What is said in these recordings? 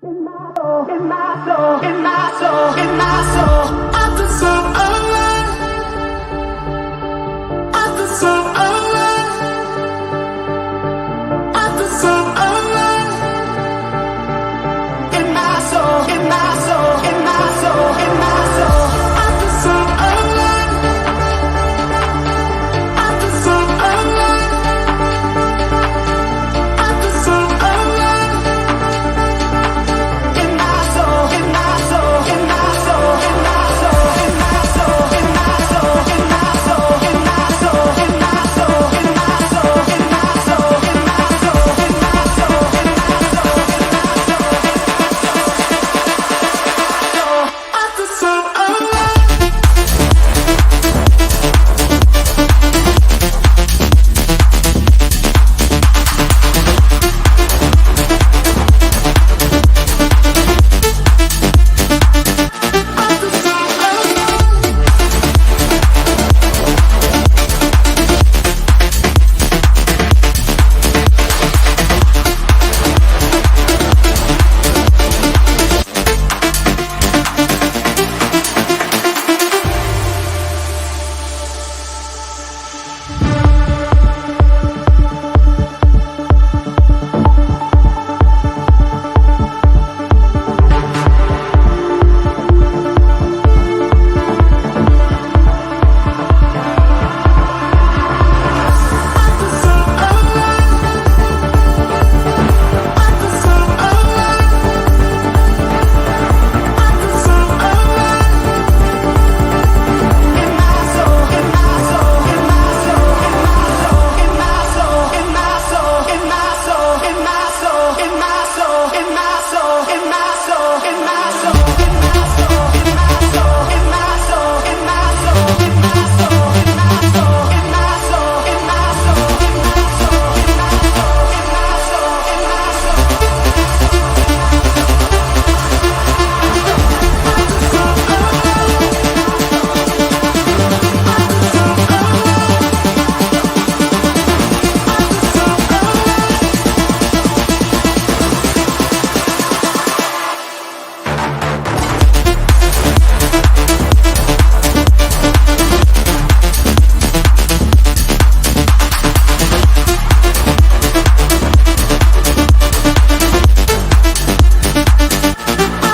In my soul, in my soul, in my soul, in my soul, I feel so alive. I feel so alive. I feel so alive. In my soul, in my soul, in my soul, in my soul, I feel so alive. I feel so alive. I feel so alive. In my soul, in my soul, in my soul, in my soul, in my soul, in my soul, in my soul, in my soul, in my soul, in my soul, in my soul, in my soul, in my soul, in my soul, I feel so alive. I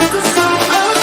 feel so alive.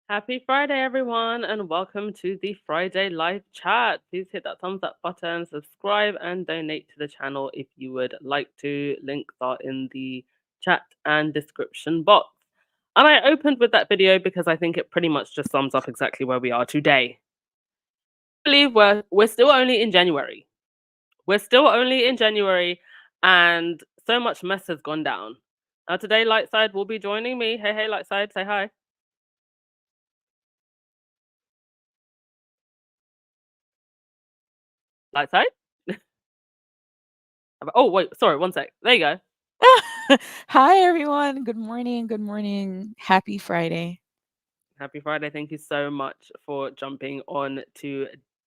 Happy Friday, everyone, and welcome to the Friday live chat. Please hit that thumbs up button, subscribe, and donate to the channel if you would like to. Links are in the chat and description box. And I opened with that video because I think it pretty much just sums up exactly where we are today. I believe we're still only in January. We're still only in January, and so much mess has gone down. Now today, Lightside will be joining me. Hey, hey, Lightside, say hi. Lightside. Oh wait, sorry, one sec. There you go. Hi, everyone. Good morning. Good morning. Happy Friday. Happy Friday. Thank you so much for jumping on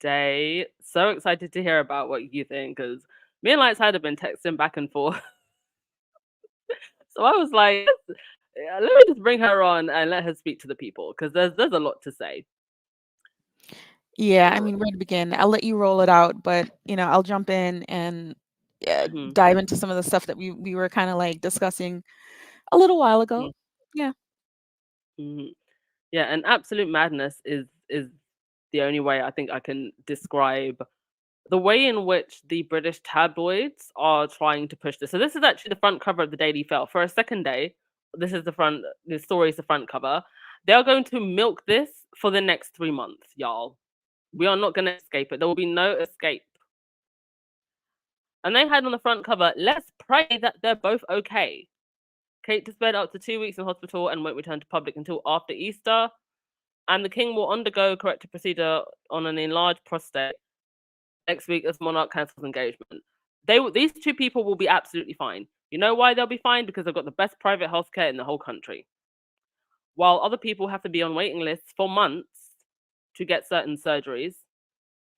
day. So excited to hear about what you think because me and Lightside have been texting back and forth. So I was like, let me just bring her on and let her speak to the people because there's a lot to say. Yeah, I mean, where to begin? I'll let you roll it out, but I'll jump in and Hmm. dive into some of the stuff that we were kind of like discussing a little while ago. Yeah. Hmm. Yeah, and absolute madness is the only way I think I can describe the way in which the British tabloids are trying to push this. So this is actually the front cover of the Daily Mail. For a second day, this is the front. The story is the front cover. They are going to milk this for the next 3 months, y'all. We are not going to escape it. There will be no escape. And they had on the front cover, let's pray that they're both okay. Kate to spend up to 2 weeks in hospital and won't return to public until after Easter. And the king will undergo corrective procedure on an enlarged prostate next week as Monarch cancels engagement. These two people will be absolutely fine. You know why they'll be fine? Because they've got the best private healthcare in the whole country. While other people have to be on waiting lists for months to get certain surgeries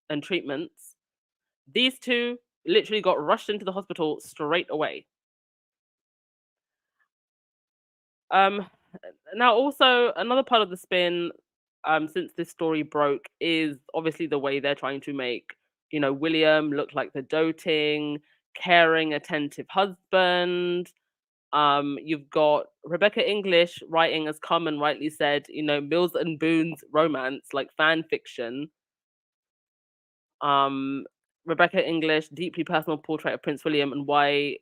and treatments, these two literally got rushed into the hospital straight away. Um, Now also another part of the spin, since this story broke, is obviously the way they're trying to make William look like the doting, caring, attentive husband. You've got Rebecca English writing, as Carmen rightly said, Mills and Boon's romance, like fan fiction. Um, Rebecca English, deeply personal portrait of Prince William and why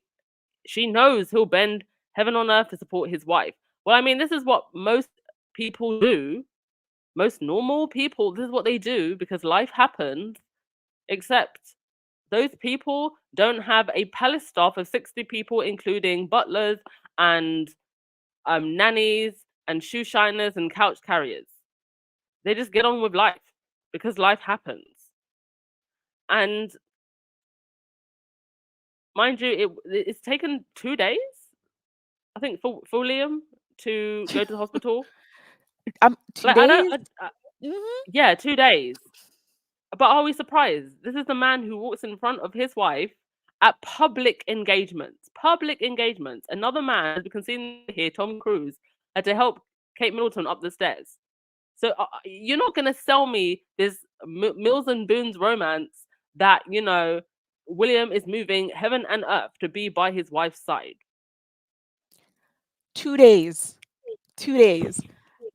she knows he'll bend heaven on earth to support his wife. Well, I mean, this is what most people do. Most normal people, this is what they do because life happens, except those people don't have a palace staff of 60 people, including butlers and nannies and shoe shiners and couch carriers. They just get on with life because life happens. And mind you, it's taken 2 days, I think, for Liam to go to the hospital. Two Like, I don't, days. Hmm. yeah, 2 days. But are we surprised? This is the man who walks in front of his wife at public engagements. Public engagements. Another man, as we can see here, Tom Cruise, had to help Kate Middleton up the stairs. So you're not going to sell me this Mills and Boon's romance that, William is moving heaven and earth to be by his wife's side. 2 days. 2 days.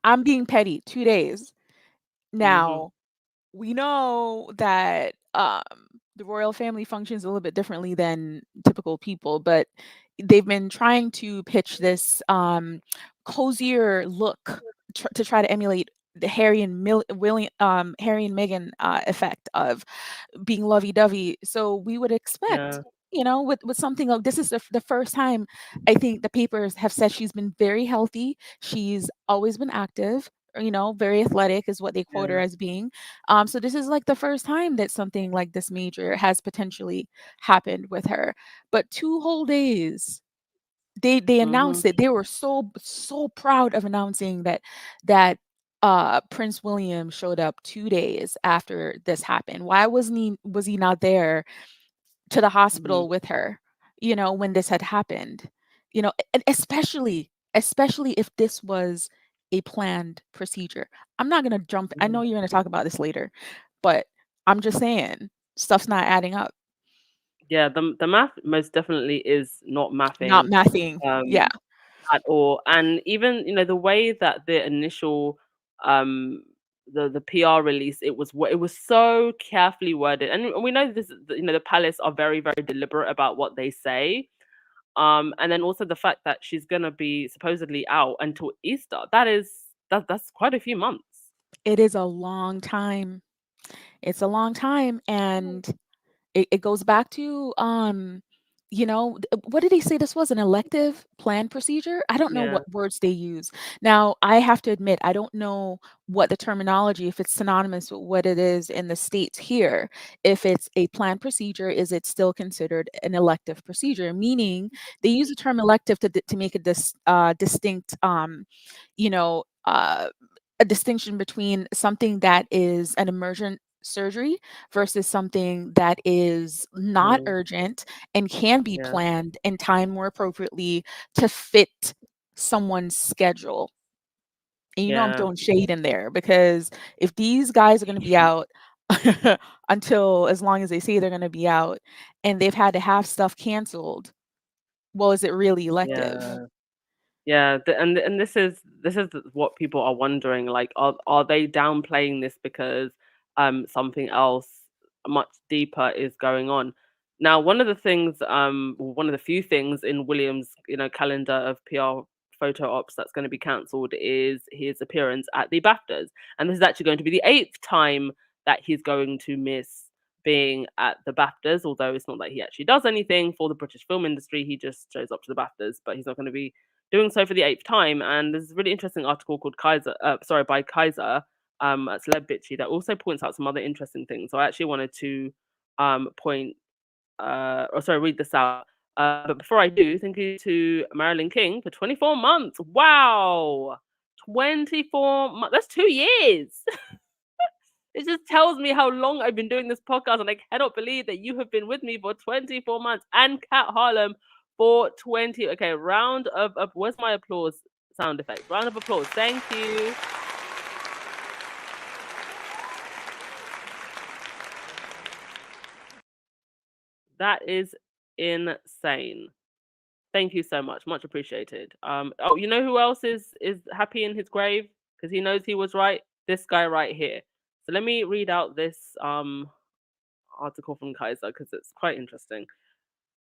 I'm being petty. 2 days. Hmm. Now, we know that the royal family functions a little bit differently than typical people, but they've been trying to pitch this cozier look to try to emulate the Harry and Meghan effect of being lovey-dovey. So we would expect, Yeah. with something like this is the first time I think the papers have said she's been very healthy. She's always been active. Very athletic is what they quote her Yeah. as being. So this is like the first time that something like this major has potentially happened with her. But 2 whole days, they Hmm. announced it. They were so proud of announcing that Prince William showed up 2 days after this happened. Why was he not there to the Hmm. hospital with her, when this had happened? And especially if this was a planned procedure. I'm not gonna jump. I know you're gonna talk about this later, but I'm just saying stuff's not adding up. Yeah, the math most definitely is not Not mathing. mathing. Yeah. Um, at all. And even the way that the initial um the PR release, it was so carefully worded, and we know this. The palace are very very deliberate about what they say. And then also the fact that she's gonna be supposedly out until Easter. That's quite a few months. It is a long time. It's a long time, and it goes back to what did he say this was, an elective plan procedure? I don't know Yeah. what words they use. Now I have to admit I don't know what the terminology, if it's synonymous with what it is in the states here. If it's a planned procedure, is it still considered an elective procedure? Meaning they use the term elective to make a distinct you know uh a distinction between something that is an emergent surgery versus something that is not Mm, urgent and can be yeah, planned and timed more appropriately to fit someone's schedule. And I'm yeah, throwing shade in there because if these guys are going to be out until as long as they say they're going to be out and they've had to have stuff canceled, well, is it really elective? yeah. Yeah, and this is what people are wondering. Like, are they downplaying this because something else much deeper is going on? Now, one of the things, one of the few things in Williams, calendar of PR photo ops that's going to be cancelled is his appearance at the BAFTAs, and this is actually going to be the eighth time that he's going to miss being at the BAFTAs. Although it's not that he actually does anything for the British film industry, he just shows up to the BAFTAs, but he's not going to be doing so for the eighth time. And there's a really interesting article called by Kaiser, at Celeb Bitchy, that also points out some other interesting things. So I actually wanted to read this out. But before I do, thank you to Marilyn King for 24 months. Wow, 24 months. That's 2 years. It just tells me how long I've been doing this podcast, and I cannot believe that you have been with me for 24 months. And Kat Harlem for 20. Okay, round of where's my applause sound effect? Round of applause. Thank you. That is insane. Thank you so much. Much appreciated. Oh, you know who else is happy in his grave because he knows he was right? This guy right here. So let me read out this article from Kaiser because it's quite interesting.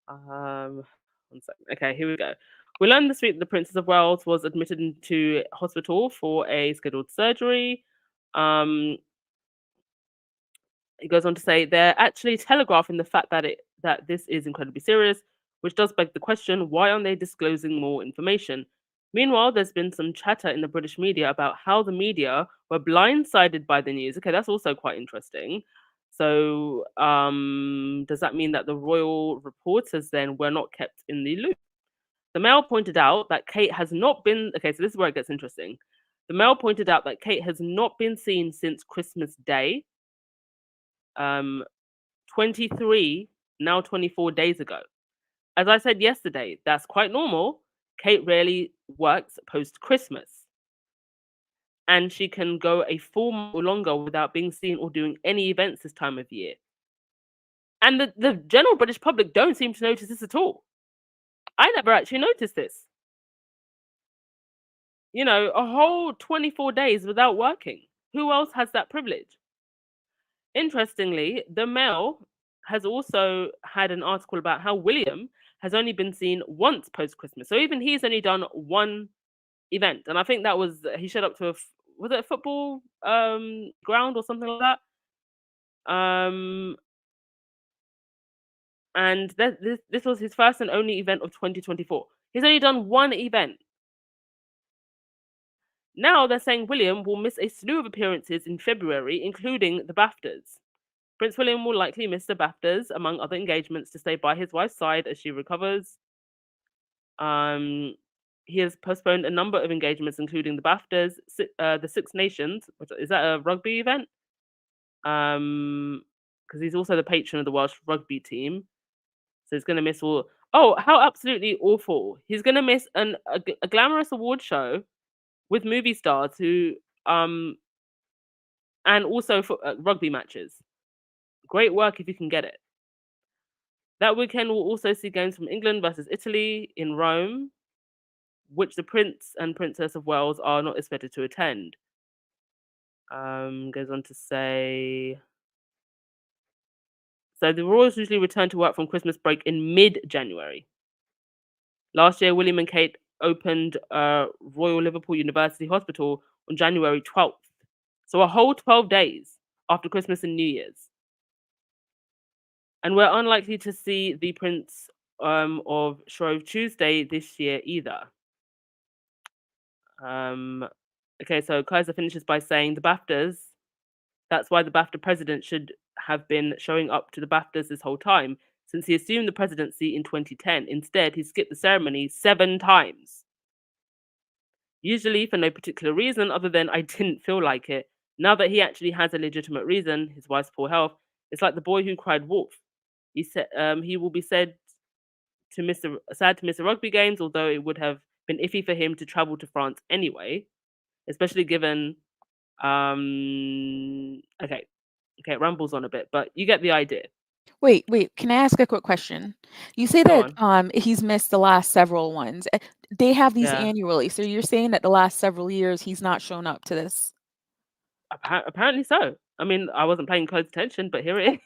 One second. Okay, here we go. We learned this week that the Princess of Wales was admitted into hospital for a scheduled surgery. Um, it goes on to say they're actually telegraphing the fact that this is incredibly serious, which does beg the question: why aren't they disclosing more information? Meanwhile, there's been some chatter in the British media about how the media were blindsided by the news. Okay, that's also quite interesting. So, does that mean that the royal reporters then were not kept in the loop? The Mail pointed out that Kate has not been. Okay, so this is where it gets interesting. The Mail pointed out that Kate has not been seen since Christmas Day, um, 23, now 24 days ago. As I said yesterday, that's quite normal. Kate rarely works post Christmas, and she can go a full month or longer without being seen or doing any events this time of year. And the general British public don't seem to notice this at all. I never actually noticed this. A whole 24 days without working. Who else has that privilege? Interestingly, the Mail has also had an article about how William has only been seen once post Christmas. So even he's only done one event. And I think that was he showed up to was it a football ground or something like that? And this was his first and only event of 2024. He's only done one event. Now they're saying William will miss a slew of appearances in February, including the BAFTAs. Prince William will likely miss the BAFTAs, among other engagements, to stay by his wife's side as she recovers. Um, he has postponed a number of engagements, including the BAFTAs, the Six Nations, which is that a rugby event? Because he's also the patron of the Welsh rugby team, so he's going to miss all. Oh, how absolutely awful! He's going to miss a glamorous award show with movie stars who and also for rugby matches. Great work if you can get it. That weekend will also see games from England versus Italy in Rome, which the Prince and Princess of Wales are not expected to attend. Goes on to say, so the Royals usually return to work from Christmas break in mid-January. Last year, William and Kate opened Royal Liverpool University Hospital on January 12th. So a whole 12 days after Christmas and New Year's. And we're unlikely to see the Prince of Shrove Tuesday this year either. Okay, so Kaiser finishes by saying the BAFTAs, that's why the BAFTA president should have been showing up to the BAFTAs this whole time, since he assumed the presidency in 2010. Instead, he skipped the ceremony 7 times. Usually for no particular reason other than I didn't feel like it. Now that he actually has a legitimate reason, his wife's poor health, it's like the boy who cried wolf. He said he will be said to miss sad to miss the rugby games, although it would have been iffy for him to travel to France anyway, especially given okay, okay, it rambles on a bit, but you get the idea. Wait, can I ask a quick question? You say Go that on. he's missed the last several ones. They have these Yeah. annually. So you're saying that the last several years he's not shown up to this. Apparently so. I mean, I wasn't paying close attention, but here it is.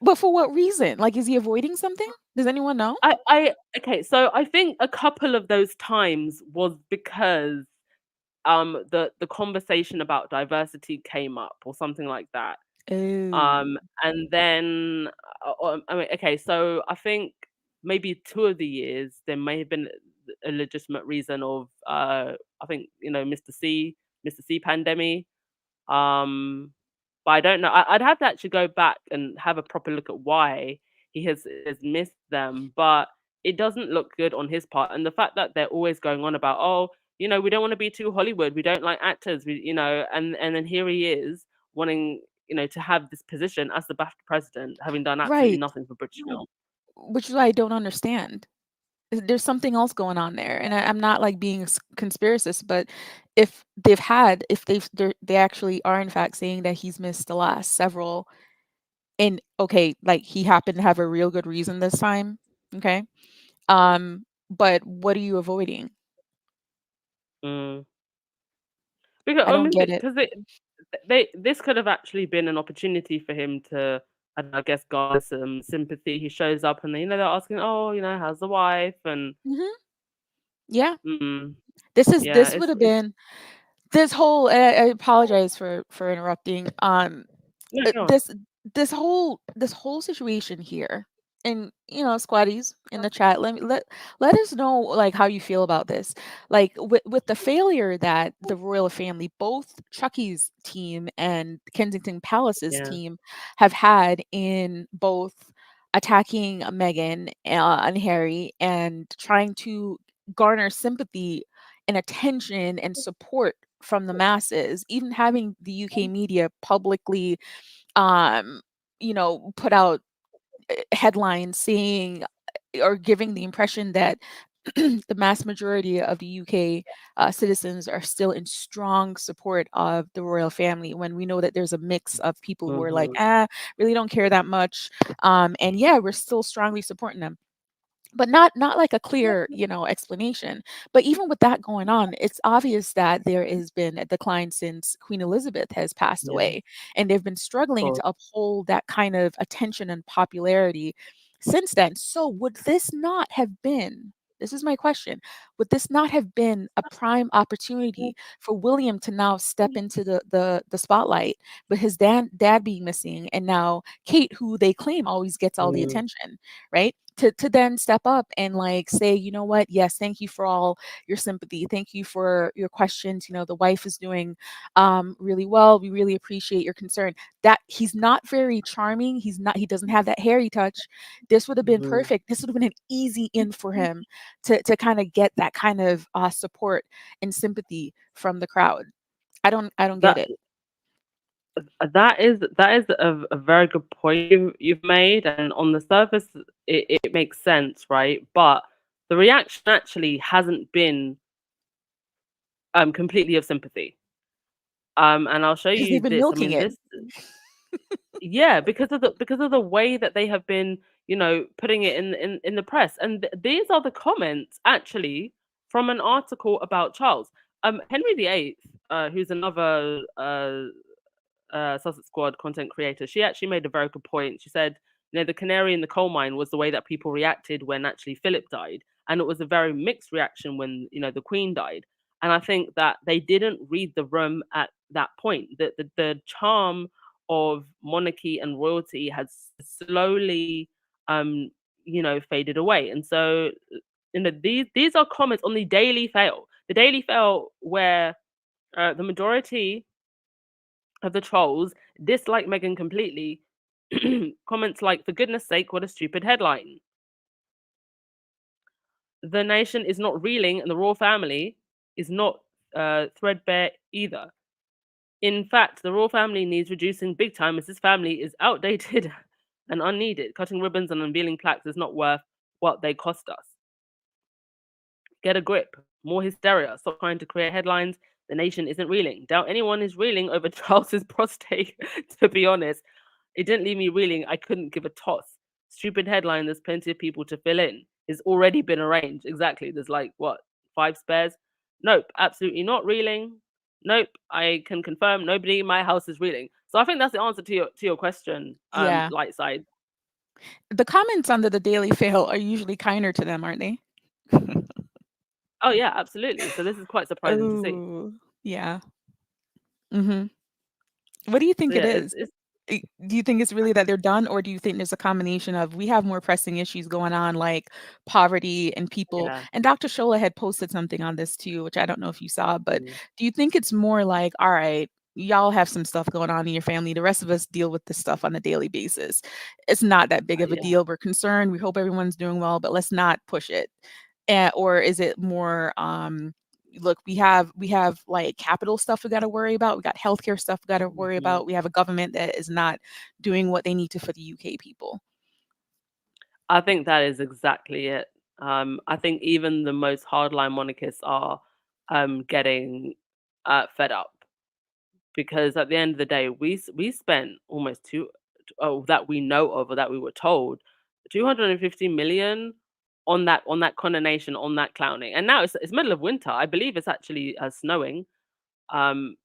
But for what reason? Like, is he avoiding something? Does anyone know? I okay, so I think a couple of those times was because the conversation about diversity came up or something like that. Oh. And then I mean, okay, so I think maybe two of the years there may have been a legitimate reason of I think Mr. C pandemic. Um, but I don't know. I'd have to actually go back and have a proper look at why he has missed them. But it doesn't look good on his part, and the fact that they're always going on about, oh, we don't want to be too Hollywood. We don't like actors. And then here he is wanting, to have this position as the BAFTA president, having done absolutely Right. nothing for British film. Which is why I don't understand. There's something else going on there, and I'm not like being a conspiracist, but they actually are in fact saying that he's missed the last several, and okay, like he happened to have a real good reason this time, okay, but what are you avoiding? Mm. Because I I don't mean, get it. because this could have actually been an opportunity for him to, I guess, garner some sympathy. He shows up and they're asking, oh, how's the wife? And Hmm. Yeah, mm, yeah, this would have been this whole. I apologize for interrupting. no, uh, go on. this this whole situation here, and squatties in the chat, let us know like how you feel about this, like with the failure that the royal family, both Chucky's team and Kensington Palace's Yeah. team, have had in both attacking Meghan and Harry and trying to garner sympathy and attention and support from the masses, even having the UK media publicly put out headlines saying or giving the impression that the mass majority of the UK citizens are still in strong support of the royal family, when we know that there's a mix of people who are like, Hmm. really don't care that much. And yeah, we're still strongly supporting them, but not like a clear explanation. But even with that going on, it's obvious that there has been a decline since Queen Elizabeth has passed Yeah, of away, and they've been struggling course. to uphold that kind of attention and popularity since then. So would this not have been, this is my question, would this not have been a prime opportunity for William to now step into the spotlight, with his dad being missing, and now Kate, who they claim always gets all the Mm, attention, right? To then step up and like say, you know what, yes, thank you for all your sympathy, thank you for your questions, the wife is doing really well, we really appreciate your concern. That he's not very charming, he doesn't have that hairy touch. This would have been mhm. perfect. This would have been an easy in for him to kind of get that kind of support and sympathy from the crowd. I don't get That it. that is a very good point you've made, and on the surface, it makes sense, right? But the reaction actually hasn't been completely of sympathy. And I'll show Because they've you been this. I milking mean, it. this, yeah, because of the way that they have been, putting it in the press. And these are the comments actually from an article about Charles. Henry VIII, who's another Sussex Squad content creator, she actually made a very good point. She said, the canary in the coal mine was the way that people reacted when actually Philip died, and it was a very mixed reaction when the Queen died. And I think that they didn't read the room at that point. That the charm of monarchy and royalty has slowly, faded away. And so, these are comments on the Daily Fail. The Daily Fail, where the majority of the trolls dislike Meghan completely. Comments like, for goodness sake, what a stupid headline. The nation is not reeling, and the royal family is not threadbare either. In fact, the royal family needs reducing big time as this family is outdated and unneeded. Cutting ribbons and unveiling plaques is not worth what they cost us. Get a grip. More hysteria. Stop trying to create headlines. The nation isn't reeling. Doubt anyone is reeling over Charles's prostate, to be honest. It didn't leave me reeling. I couldn't give a toss. Stupid headline. There's plenty of people to fill in. It's already been arranged. Exactly. There's like, what, 5 spares? Nope. Absolutely not reeling. Nope. I can confirm nobody in my house is reeling. So I think that's the answer to your question, Yeah. light side. The comments under the Daily Fail are usually kinder to them, aren't they? Oh yeah, absolutely. So this is quite surprising to see. Oh, yeah. Mhm. What do you So think it yeah, is? it's Do you think it's really that they're done, or do you think there's a combination of we have more pressing issues going on, like poverty and people? yeah. And Dr. Shola had posted something on this too, which I don't know if you saw, but Mm. do you think it's more like, all right, y'all have some stuff going on in your family. The rest of us deal with this stuff on a daily basis. It's not that big of a Yeah. deal. We're concerned. We hope everyone's doing well, but let's not push it. Or is it more look, we have like capital stuff we got to worry about. We got healthcare stuff we got to worry Mhm. about. We have a government that is not doing what they need to for the UK people. I think that is exactly it. I think even the most hardline monarchists are getting fed up because at the end of the day, we spent almost that we know of or that we were told 250 million on that condemnation on that clowning, and now it's middle of winter. I believe it's actually snowing in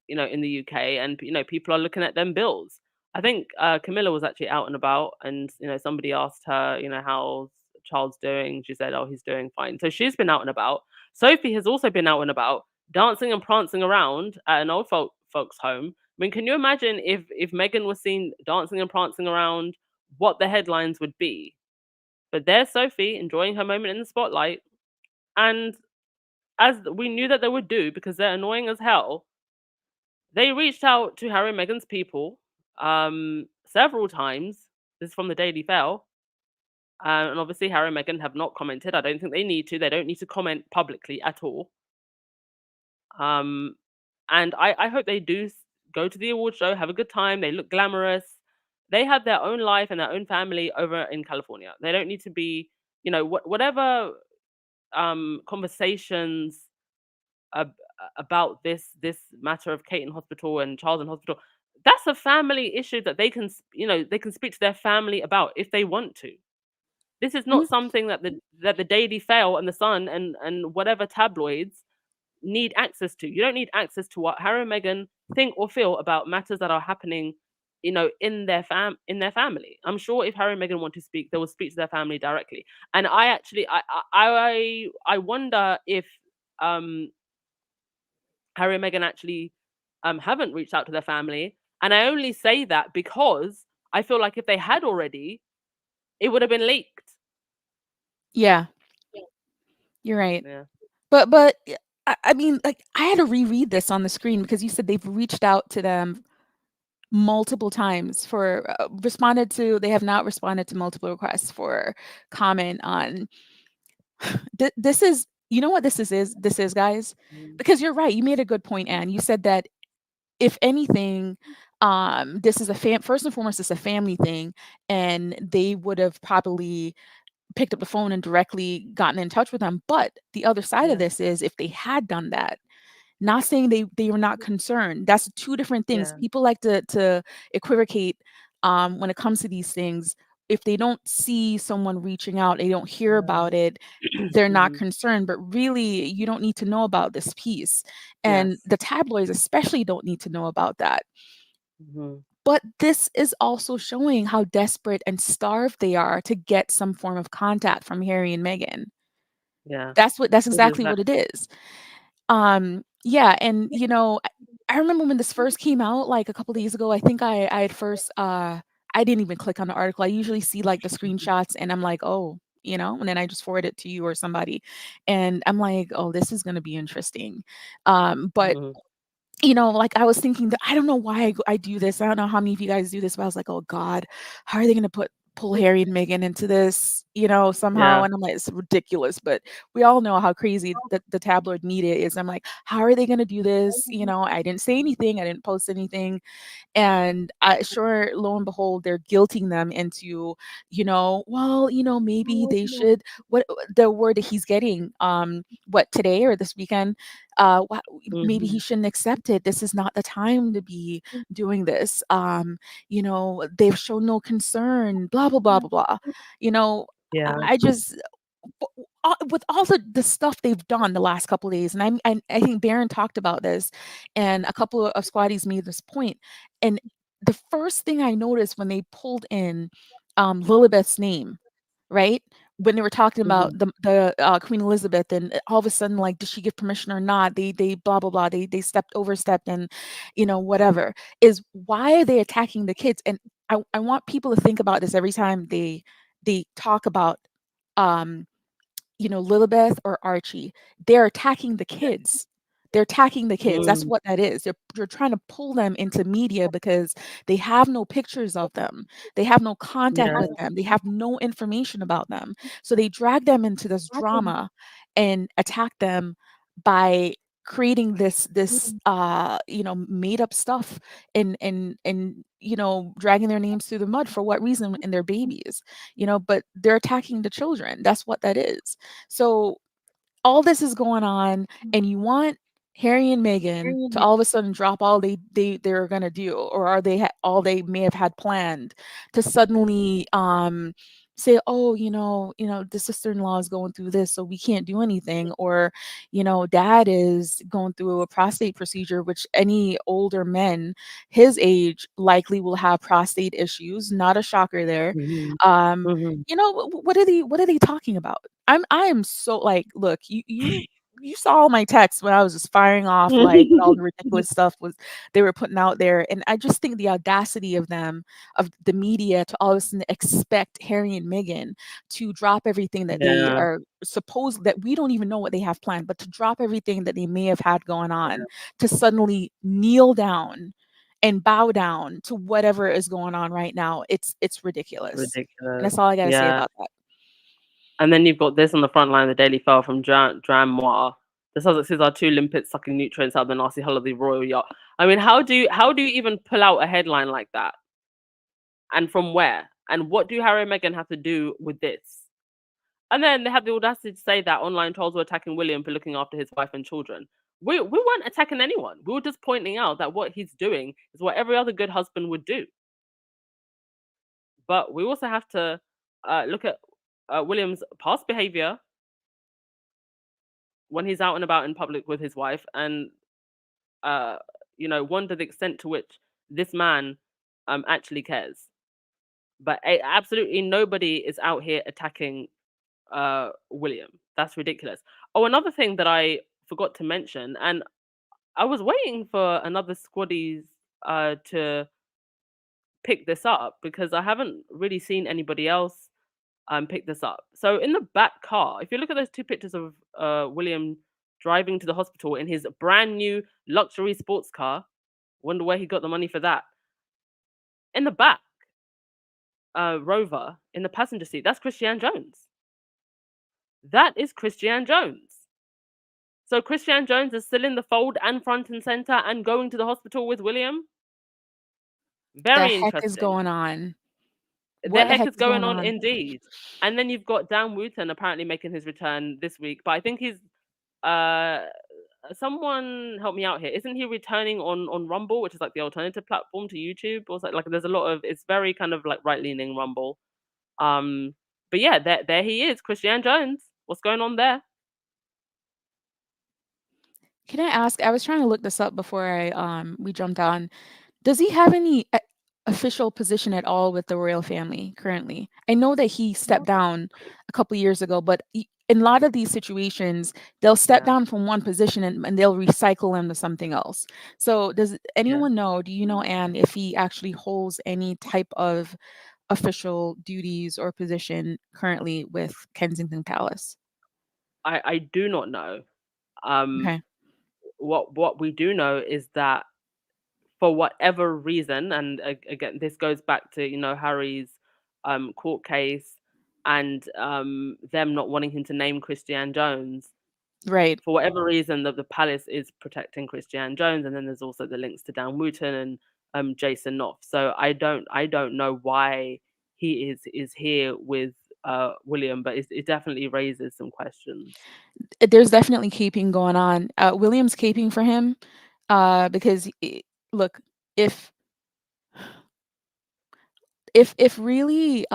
the UK, and people are looking at them bills. I think Camilla was actually out and about, and somebody asked her, how's Charles doing? She said, "Oh, he's doing fine." So she's been out and about. Sophie has also been out and about, dancing and prancing around at an old folks' home. I mean, can you imagine if Meghan was seen dancing and prancing around, what the headlines would be? But there's Sophie enjoying her moment in the spotlight, and as we knew that they would do because they're annoying as hell, they reached out to Harry and Meghan's people several times. This is from the Daily Fail. And obviously, Harry and Meghan have not commented. I don't think they need to. They don't need to comment publicly at all. Um, and I hope they do go to the award show, have a good time. They look glamorous. They have their own life and their own family over in California. They don't need to be, whatever conversations ab- about this matter of Kate in hospital and Charles in hospital. That's a family issue that they can they can speak to their family about if they want to. This is Mhm. not something that the Daily Fail and the Sun and whatever tabloids need access to. You don't need access to what Harry and Meghan think or feel about matters that are happening, in their family. I'm sure if Harry and Meghan want to speak, they will speak to their family directly. And I actually I wonder if um Harry and Meghan actually haven't reached out to their family. And I only say that because I feel like if they had already, it would have been leaked. Yeah, you're right. Yeah. But I mean, like I had to reread this on the screen because you said they've reached out to them multiple times for responded to. They have not responded to multiple requests for comment on. This is, you know what this is, guys, Mm. because you're right. You made a good point, Anne. You said that if anything, this is first and foremost, it's a family thing, and they would have probably picked up the phone and directly gotten in touch with them. But the other side of Yeah. this is if they had done that, not saying they were not concerned. That's two different things. Yeah. People like to equivocate when it comes to these things. If they don't see someone reaching out, they don't hear Yeah. about it, they're not Hmm. concerned. But really, you don't need to know about this piece. And Yes. the tabloids especially don't need to know about that. Hmm. But this is also showing how desperate and starved they are to get some form of contact from Harry and Meghan. Yeah. That's This is exactly that. what it is. Yeah, and I remember when this first came out like a couple days ago. I think I had first I didn't even click on the article. I usually see like the screenshots and I'm like, "Oh, and then I just forward it to you or somebody. And I'm like, "Oh, this is going to be interesting." But Hmm. like I was thinking that I don't know why I do this. I don't know how many of you guys do this, but I was like, "Oh God, how are they going to pull Harry and Meghan into this, somehow. Yeah. And I'm like, it's ridiculous. But we all know how crazy the tabloid media is. I'm like, how are they going to do this? I didn't say anything. I didn't post anything. And sure, lo and behold, they're guilting them into, well, maybe they should. What the word that he's getting, what today or this weekend, maybe he Hmm. shouldn't accept it. This is not the time to be doing this. They've shown no concern. Blah blah blah blah blah. You know, Yeah. I just with all the stuff they've done the last couple of days, and I think Baron talked about this, and a couple of squaddies made this point, and the first thing I noticed when they pulled in Lilibeth's name, right? When they were talking about Hmm. the Queen Elizabeth, and all of a sudden, like, did she give permission or not? They blah blah blah. They overstepped, and whatever. Is why are they attacking the kids? And I want people to think about this every time they talk about um Lilibeth or Archie. They're attacking the kids. They're attacking the kids. That's Mm. what that is. They're trying to pull them into media because they have no pictures of them. They have no contact Yeah. with them. They have no information about them. So they drag them into this drama and attack them by creating this made up stuff, and dragging their names through the mud. For what reason? And their babies, but they're attacking the children. That's what that is. So all this is going on, and you want Harry and Meghan to all of a sudden drop all they're gonna do, or are they all they may have had planned, to suddenly say, oh, the sister-in-law is going through this, so we can't do anything, or dad is going through a prostate procedure, which any older men his age likely will have prostate issues. Not a shocker there. Hmm. um Hmm. what are they talking about? I am so, like, look, you saw all my texts when I was just firing off, like, all the ridiculous stuff was they were putting out there. And I just think the audacity of them, of the media, to all of a sudden expect Harry and Meghan to drop everything that they Yeah. are supposed, that we don't even know what they have planned, but to drop everything that they may have had going on, to suddenly kneel down and bow down to whatever is going on right now. It's ridiculous. And Ridiculous. that's all I gotta say Yeah. about that. And then you've got this on the front line of the Daily Mail from Dram Moir. The Sussexes are two limpets sucking nutrients out of the nasty hull of the royal yacht. I mean, how do you even pull out a headline like that? And from where? And what do Harry and Meghan have to do with this? And then they have the audacity to say that online trolls were attacking William for looking after his wife and children. We weren't attacking anyone. We were just pointing out that what he's doing is what every other good husband would do. But we also have to look at William's past behavior when he's out and about in public with his wife, and uh, wonder the extent to which this man actually cares. But absolutely nobody is out here attacking William. That's ridiculous. Oh, another thing that I forgot to mention, and I was waiting for another squaddies to pick this up because I haven't really seen anybody else pick this up. So in the back car, if you look at those two pictures of William driving to the hospital in his brand new luxury sports car, wonder where he got the money for that. In the back, Rover in the passenger seat, that's Christiane Jones. That is Christiane Jones. So Christiane Jones is still in the fold and front and center and going to the hospital with William. The Very heck is interesting. going on? The What the heck heck is is going going on on? indeed. And then you've got Dan Wooten apparently making his return this week, but I think he's uh someone help me out here. Isn't he returning on Rumble, which is like the alternative platform to YouTube? Or like there's a lot of, it's very kind of like right leaning Rumble. Um, but yeah, there he is, Christiane Jones. What's going on there? Can I ask, I was trying to look this up before we jumped on. Does he have any official position at all with the royal family currently? I know that he stepped down a couple years ago, but in a lot of these situations, they'll step Yeah, down from one position, and they'll recycle him to something else. So does yeah. anyone know, do you know, Anne, if he actually holds any type of official duties or position currently with Kensington Palace? I do not know. Um, Okay. what we do know is that for whatever reason, and again, this goes back to Harry's court case, and them not wanting him to name Christiane Jones. Right. For whatever reason, the palace is protecting Christiane Jones, and then there's also the links to Dan Wooten and Jason Knopf. So I don't know why he is here with William, but it definitely raises some questions. There's definitely caping going on. William's caping for him because look, if if really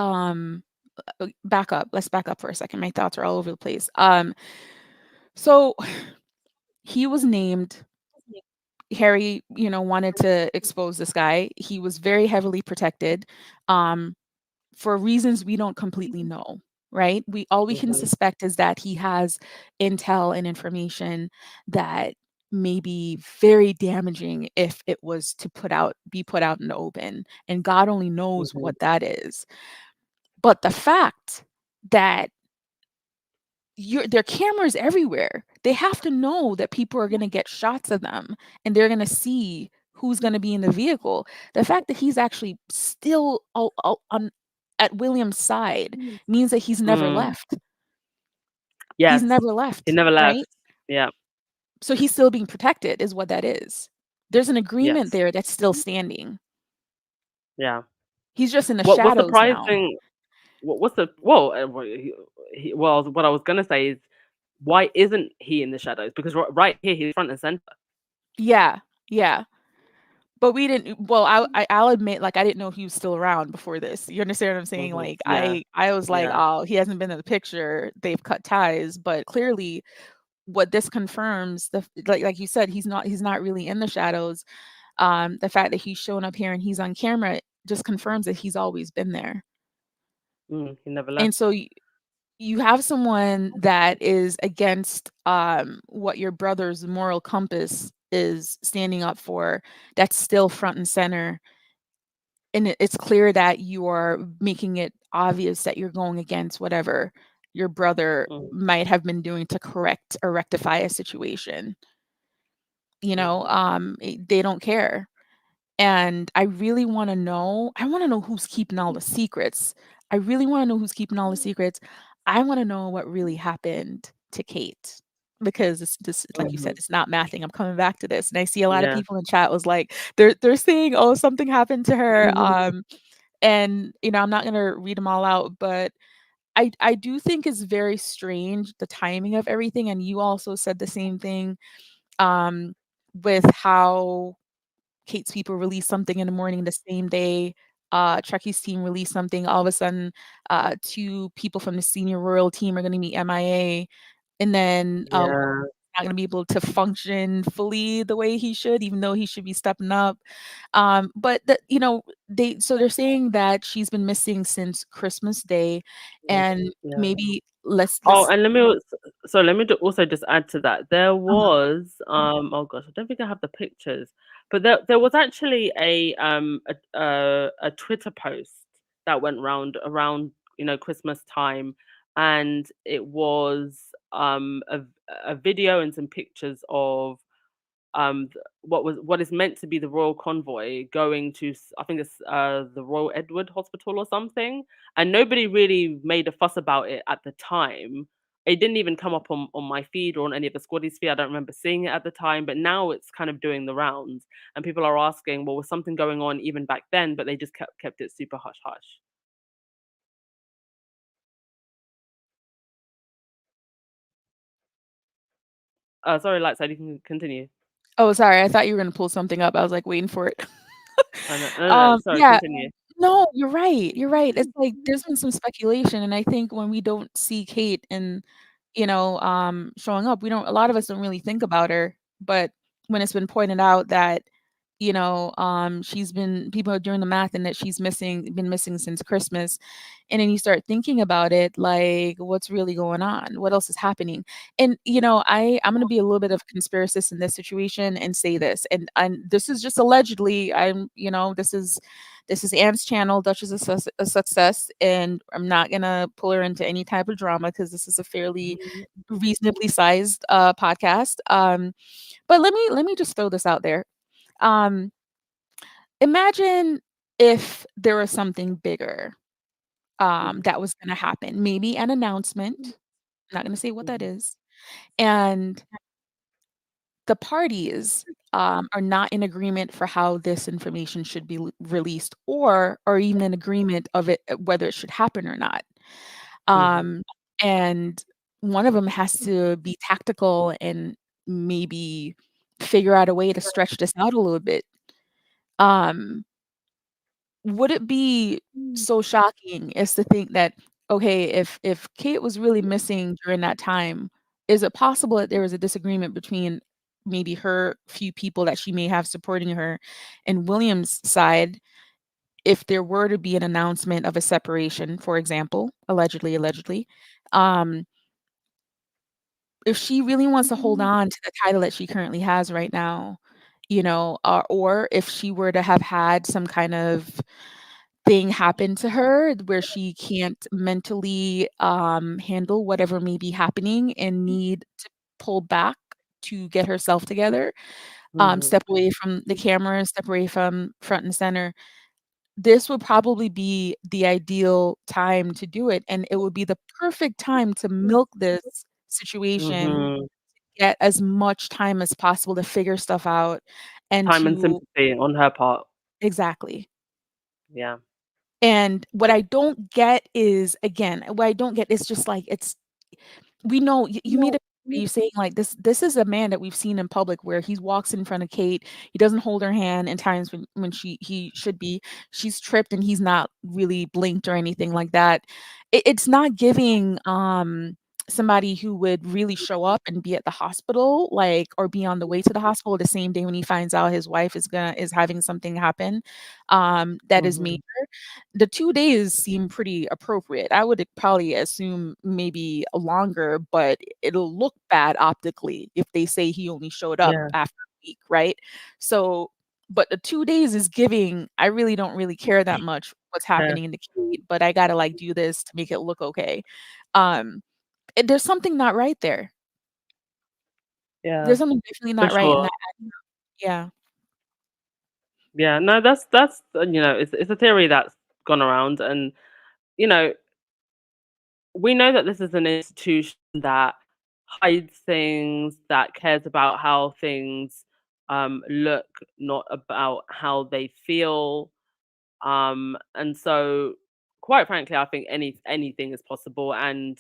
back up, let's back up for a second. My thoughts are all over the place. So he was named. Harry, wanted to expose this guy. He was very heavily protected. Um, for reasons we don't completely know, right? We can Hmm. suspect is that he has intel and information that may be very damaging if it was to be put out in the open, and God only knows Hmm. what that is. But the fact that there are cameras everywhere, they have to know that people are going to get shots of them, and they're going to see who's going to be in the vehicle. The fact that he's actually still on at William's side means that he's never Mm, left. He's yes, never he left, never right? left. Yeah, So he's still being protected, is what that is. There's an agreement yes, there that's still standing. yeah. He's just in the What's shadows now. surprising? What's the well? Well, what I was gonna say is, why isn't he in the shadows? Because right here, he's front and center. Yeah, yeah. But we didn't well, I'll admit, like, I didn't know he was still around before this. You understand what I'm saying? Hmm. Like, Yeah, I was like, yeah. "Oh, he hasn't been in the picture. They've cut ties." But clearly, what this confirms, like you said, he's not really in the shadows. The fact that he's showing up here and he's on camera just confirms that he's always been there. He never And left. so you have someone that is against what your brother's moral compass is standing up for, that's still front and center, and it's clear that you are making it obvious that you're going against whatever your brother Mm-hmm. might have been doing to correct or rectify a situation. They don't care. And I want to know who's keeping all the secrets. I really want to know who's keeping all the secrets. I want to know what really happened to Kate, because this, like you Hmm. said, it's not mathing. I'm coming back to this, and I see a lot of Yeah. people in chat was like, they're saying, oh, something happened to her. And I'm not gonna read them all out, but I do think it's very strange, the timing of everything. And you also said the same thing, um, with how Kate's people released something in the morning the same day. Chucky's team released something. All of a sudden, two people from the senior royal team are going to be MIA, and then Yeah. not going to be able to function fully the way he should, even though he should be stepping up. But they're saying that she's been missing since Christmas Day, and Yeah. maybe let's Oh, let's. and let me also just add to that. There Uh-huh. was oh gosh, I don't think I have the pictures, but there was actually a Twitter post that went round around Christmas time, and it was a video and some pictures of what is meant to be the royal convoy going to I think it's the Royal Edward Hospital or something, and nobody really made a fuss about it at the time. It didn't even come up on my feed or on any of the squaddies feed. I don't remember seeing it at the time, but now it's kind of doing the rounds, and people are asking, well, was something going on even back then? But they just kept it super hush hush. Sorry, Lightside, you can continue. Oh, sorry, I thought you were going to pull something up. I was like waiting for it. Oh, no, no, no, sorry, Yeah. continue. No, you're right, you're right. It's like there's been some speculation, and I think when we don't see Kate and, showing up, we don't a lot of us don't really think about her, but when it's been pointed out that, she's been people are doing the math and that she's been missing since Christmas, and then you start thinking about it, like, what's really going on? What else is happening? And, I'm gonna be a little bit of a conspiracist in this situation and say this, and this is just allegedly, this is Anne's channel, Duchess of Success, and I'm not gonna pull her into any type of drama because this is a fairly reasonably sized podcast. But let me just throw this out there. Um, Imagine if there was something bigger. Mhm. that was gonna happen. Maybe an announcement, I'm not gonna say what that Mhm. is, and the parties, are not in agreement for how this information should be released or even in agreement of it whether it should happen or not. Mhm. Um, and one of them has to be tactical and maybe figure out a way to stretch this out a little bit. Um, would it be so shocking is to think that, okay, if Kate was really missing during that time, is it possible that there was a disagreement between maybe her few people that she may have supporting her and William's side if there were to be an announcement of a separation, for example, allegedly, um, if she really wants to hold on to the title that she currently has right now, or if she were to have had some kind of thing happen to her where she can't mentally handle whatever may be happening and need to pull back to get herself together, Mhm. step away from the camera, step away from front and center. This would probably be the ideal time to do it, and it would be the perfect time to milk this situation, Mhm. get as much time as possible to figure stuff out and Time and to sympathy on her part. exactly. Yeah. And what I don't get is again, what I don't get is just like we know you made a you saying like this is a man that we've seen in public where he walks in front of Kate, he doesn't hold her hand in times when he should be. She's tripped and he's not really blinked or anything like that. It's not giving somebody who would really show up and be at the hospital like or be on the way to the hospital the same day when he finds out his wife is having something happen that is major. Mhm. The 2 days seem pretty appropriate. I would probably assume maybe longer, but it'll look bad optically if they say he only showed up Yeah. after a week, right? So, but the 2 days is giving I really don't really care that much what's Yeah. happening in the Kate, but I gotta, like, do this to make it look okay. Um, there's something not right there. Yeah. There's something definitely For not right in sure. that. Yeah. Yeah. No, that's it's a theory that's gone around, and you know, we know that this is an institution that hides things, that cares about how things look, not about how they feel. And so, quite frankly, I think anything is possible, and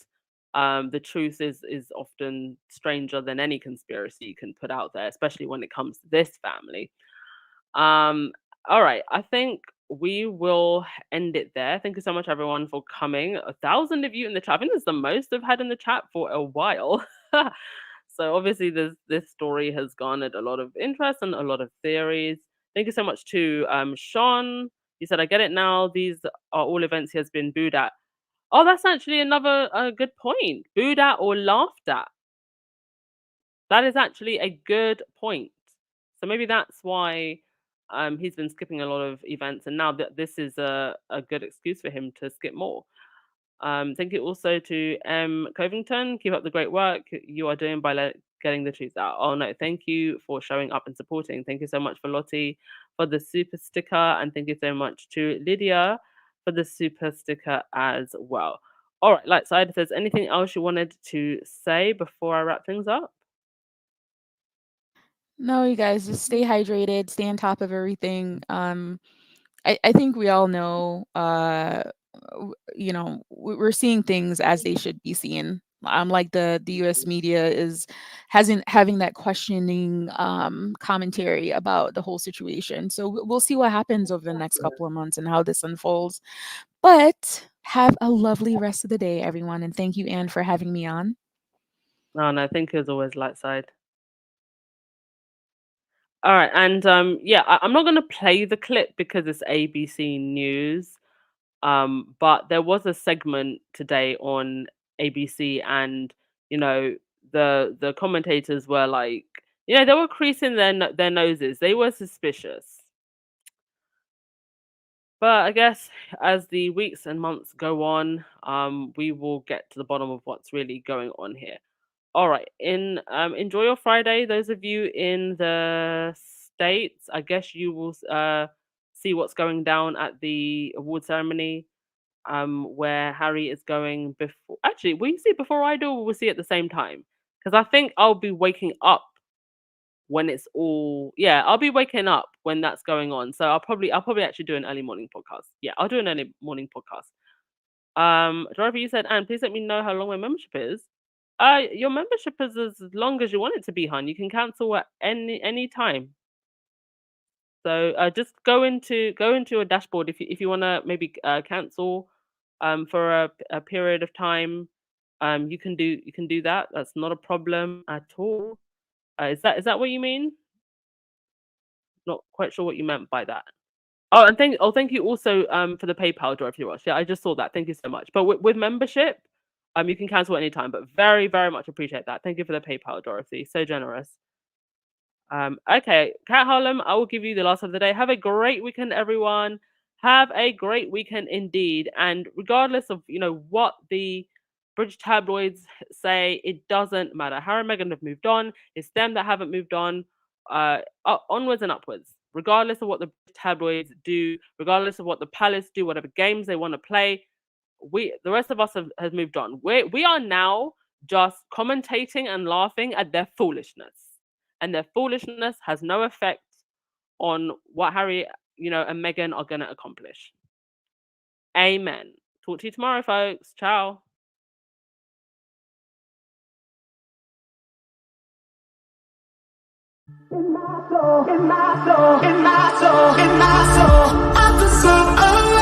the truth is often stranger than any conspiracy you can put out there, especially when it comes to this family. Um, all right, I think we will end it there. Thank you so much, everyone, for coming. 1,000 of you in the chat. I think it's the most I've had in the chat for a while. So obviously, this story has garnered a lot of interest and a lot of theories. Thank you so much to Sean. You said, "I get it now. These are all events he has been booed at." Oh, that's actually another good point. Booed at or laughed at. That is actually a good point. So maybe that's why he's been skipping a lot of events, and now that this is a good excuse for him to skip more. Thank you also to Covington. Keep up the great work you are doing by getting the truth out. Oh no, thank you for showing up and supporting. Thank you so much for Lottie for the super sticker, and thank you so much to Lydia for the super sticker as well. All right, light side, if there's anything else you wanted to say before I wrap things up. No, you guys just stay hydrated, stay on top of everything. I think we all know, we're seeing things as they should be seen. Like the U.S. media is hasn't having that questioning commentary about the whole situation. So we'll see what happens over the next couple of months and how this unfolds. But have a lovely rest of the day, everyone, and thank you, Anne, for having me on. No, no, thank you as always, light side. All right, and yeah, I'm not gonna play the clip because it's ABC News. But there was a segment today on ABC, and you know, the commentators were like, they were creasing their noses. They were suspicious. But I guess as the weeks and months go on, we will get to the bottom of what's really going on here. All right. Enjoy your Friday. Those of you in the States, I guess you will see what's going down at the award ceremony. where Harry is going before. Actually, will you see it before I do, or we'll see it at the same time? Because I think I'll be waking up when it's all. Yeah, I'll be waking up when that's going on. So I'll probably actually do an early morning podcast. Yeah, I'll do an early morning podcast. Dorothy, you said, and please let me know how long my membership is. Your membership is as long as you want it to be, hon. You can cancel at any time. So just go into your dashboard if you want to maybe cancel for a period of time. You can do that. That's not a problem at all. Is that what you mean? Not quite sure what you meant by that. Oh, and thank you also for the PayPal, Dorothy Ross. Yeah, I just saw that. Thank you so much. But with membership, you can cancel anytime. But very very much appreciate that. Thank you for the PayPal, Dorothy. So generous. Okay, Cat Harlem, I will give you the last of the day. Have a great weekend, everyone. Have a great weekend indeed. And regardless of what the British tabloids say, it doesn't matter. Harry and Meghan have moved on. It's them that haven't moved on. Onwards and upwards. Regardless of what the tabloids do, regardless of what the palace do, whatever games they want to play, the rest of us have moved on. We are now just commentating and laughing at their foolishness, and their foolishness has no effect on what Harry, and Meghan are going to accomplish. Amen. Talk to you tomorrow, folks. Ciao. In my soul, in my soul, in my soul, in my soul, I feel so alive.